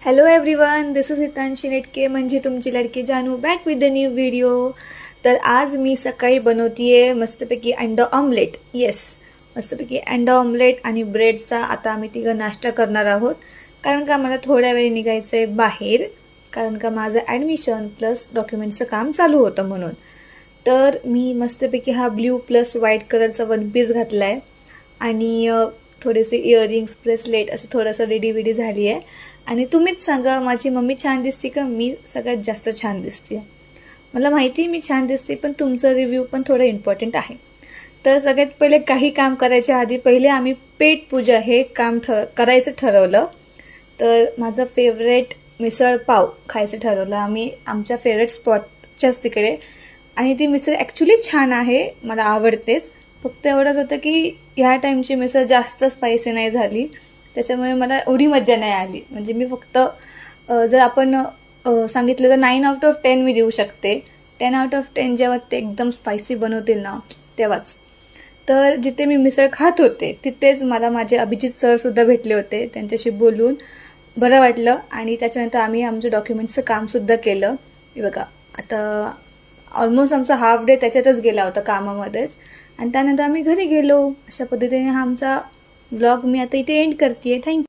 Hello everyone, this is हितांशी नेटके म्हणजे तुमची लडकी जानू back with the new video. तर आज मी सकाळी बनवतीये मस्तपैकी अंडा ऑमलेट. येस, मस्तपैकी अंडा ऑमलेट आणि ब्रेडचा आता आम्ही तिघं नाश्ता करणार आहोत. कारण का मला थोड्या वेळ निघायचं आहे बाहेर, कारण का माझं ॲडमिशन प्लस डॉक्युमेंटचं काम चालू होतं म्हणून. तर मी मस्तपैकी हा ब्ल्यू प्लस व्हाईट कलरचा वन पीस घातला आहे आणि थोडेसे इयरिंग्स ब्रेसलेट असं थोडंसं रेडी झाली आहे. आणि तुम्हीच सांगा, माझी मम्मी छान दिसते का मी सगळ्यात जास्त छान दिसते? मला माहिती आहे मी छान दिसते, पण तुमचा रिव्ह्यू पण थोडं इम्पॉर्टंट आहे. तर सगळ्यात पहिले काही काम करायच्या आधी पहिले आम्ही पेट पूजा हे काम करायचं ठरवलं. तर माझं फेवरेट मिसळ पाव खायचं ठरवलं आम्ही आमच्या फेवरेट स्पॉटच्याच तिकडे. आणि ती मिसळ ॲक्च्युली छान आहे, मला आवडतेच. फक्त एवढंच होतं की ह्या टाईमची मिसळ जास्त स्पायसी नाही झाली, त्याच्यामुळे मला एवढी मज्जा नाही आली. म्हणजे मी फक्त जर आपण सांगितलं तर 9/10 मी देऊ शकते. 10/10 जेव्हा ते एकदम स्पायसी बनवतील ना तेव्हाच. तर जिथे मी मिसळ खात होते तिथेच मला माझे अभिजित सरसुद्धा भेटले होते. त्यांच्याशी बोलून बरं वाटलं आणि त्याच्यानंतर आम्ही आमचं डॉक्युमेंटचं कामसुद्धा केलं. हे बघा, आता ऑलमोस्ट आमचा हाफ डे त्याच्यातच गेला होता कामामध्येच. आणि त्यानंतर आम्ही घरी गेलो. अशा पद्धतीने हा आमचा व्लॉग मी आता इथे एंड करते. थँक्यू.